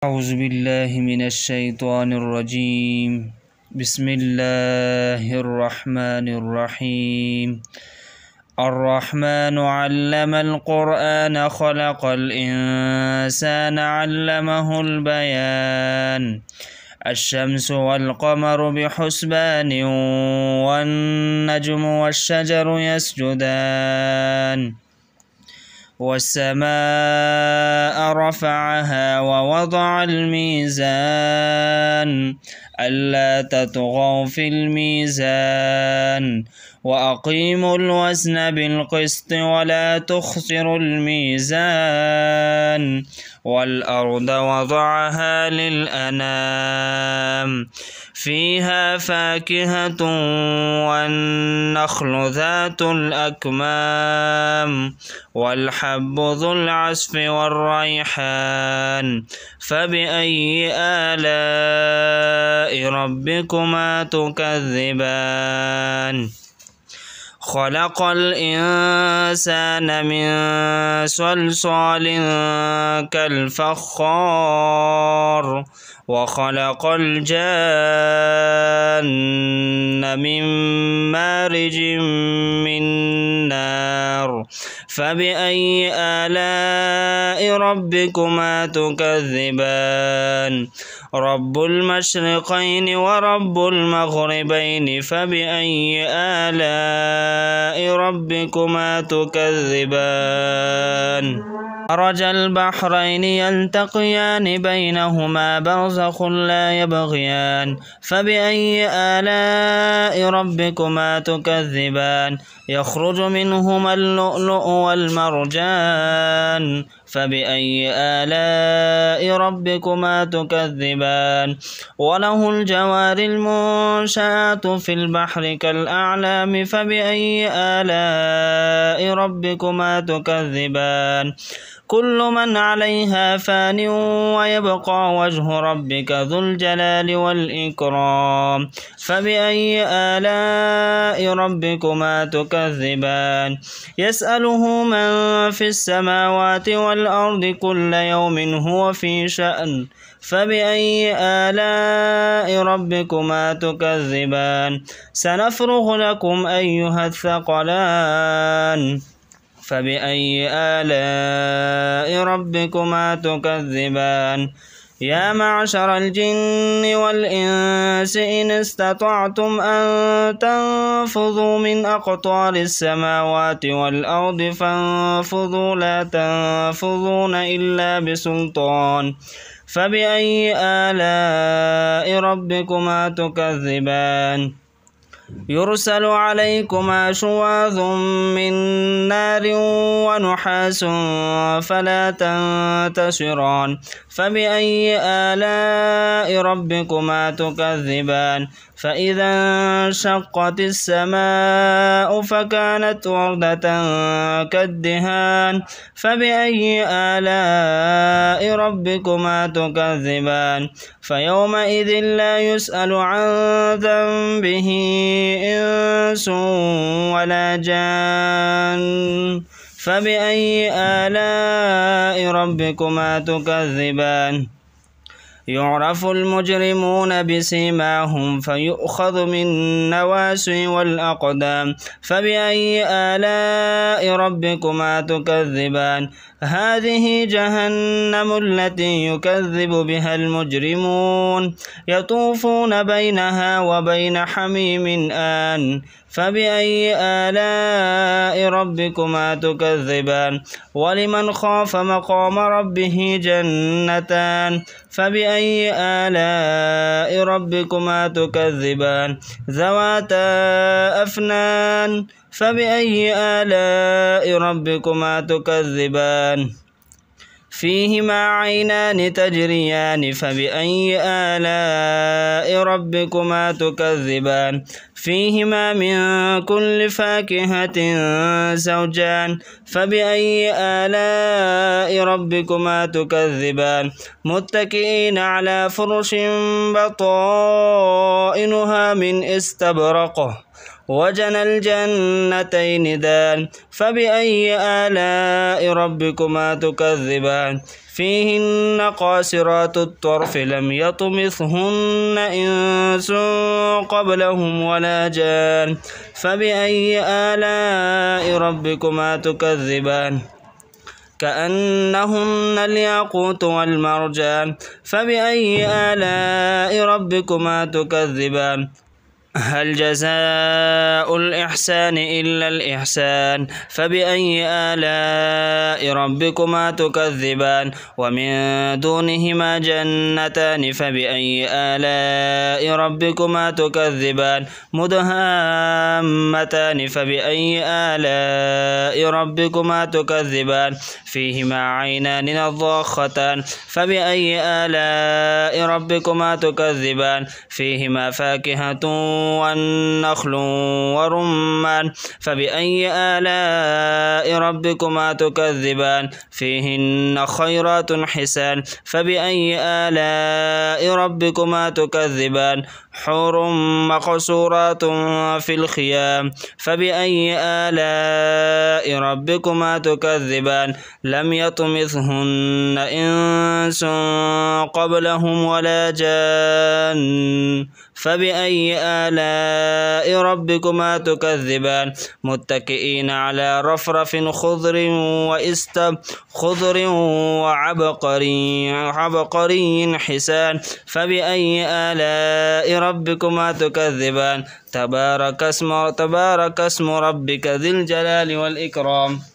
أعوذ بالله من الشيطان الرجيم. بسم الله الرحمن الرحيم. الرحمن علم القرآن خلق الإنسان علمه البيان. الشمس والقمر بحسبان والنجم والشجر يسجدان. والسماء رفعها ووضع الميزان ألا تطغوا في الميزان وأقيموا الوزن بالقسط ولا تخسروا الميزان. والأرض وضعها للأنام فيها فاكهة والنخل ذات الأكمام والحب ذو العصف والريحان. فبأي آلاء ربكما تكذبان؟ خلق الإنسان من صلصال كالفخار وخلق الجان من مارج من نار. فبأي آلاء ربكما تكذبان؟ رب المشرقين ورب المغربين. فبأي آلاء ربكما تكذبان؟ مرج البحرين يلتقيان بينهما برزخ لا يبغيان. فبأي آلاء ربكما تكذبان؟ يخرج منهما اللؤلؤ والمرجان. فبأي آلاء ربكما تكذبان؟ وله الجوار المنشآت في البحر كالأعلام. فبأي آلاء ربكما تكذبان؟ كل من عليها فان ويبقى وجه ربك ذو الجلال والإكرام. فبأي آلاء ربكما تكذبان؟ يسأله من في السماوات والأرض كل يوم هو في شأن. فبأي آلاء ربكما تكذبان؟ سنفرغ لكم أيها الثقلان. فبأي آلاء ربكما تكذبان؟ يا معشر الجن والإنس إن استطعتم أن تنفذوا من أقطار السماوات والأرض فانفذوا لا تنفذون إلا بسلطان. فبأي آلاء ربكما تكذبان؟ يرسل عليكما شواظ من نار ونحاس فلا تنتصران. فبأي آلاء ربكما تكذبان؟ فإذا انشقت السماء فكانت وردة كالدهان. فبأي آلاء ربكما تكذبان؟ فيومئذ لا يسأل عن ذنبه إنس ولا جان. فبأي آلاء ربكما تكذبان؟ يعرف المجرمون بسيماهم فيؤخذ من النواصي والأقدام. فبأي آلاء ربكما تكذبان؟ هذه جهنم التي يكذب بها المجرمون يطوفون بينها وبين حميم آن. فبأي آلاء ربكما تكذبان؟ ولمن خاف مقام ربه جنتان. فبأي آلاء ربكما تكذبان؟ ذواتا أفنان. فبأي آلاء ربكما تكذبان؟ فيهما عينان تجريان. فبأي آلاء ربكما تكذبان؟ فيهما من كل فاكهة زوجان. فبأي آلاء ربكما تكذبان؟ متكئين على فرش بطائنها من استبرق وجنى الجنتين دان فبأي آلاء ربكما تكذبان فيهن قاصرات الطرف لم يطمثهن إنس قبلهم ولا جان فبأي آلاء ربكما تكذبان كأنهن الياقوت والمرجان فبأي آلاء ربكما تكذبان هل جزاء الإحسان إلا الإحسان فبأي آلاء ربكما تكذبان ومن دونهما جنتان فبأي آلاء ربكما تكذبان مدهامتان فبأي آلاء ربكما تكذبان فيهما عينان نضاختان فبأي آلاء ربكما تكذبان فيهما فاكهة والنخل ورمان فبأي آلاء ربكما تكذبان فيهن خيرات حسان فبأي آلاء ربكما تكذبان حور مقصورات في الخيام فبأي آلاء ربكما تكذبان لم يطمثهن إنس قبلهم ولا جان فبأي آلاء ربكما تكذبان متكئين على رفرف خضر وعبقري حسان فبأي آلاء ربكما تكذبان تبارك اسم ربك ذي الجلال والإكرام.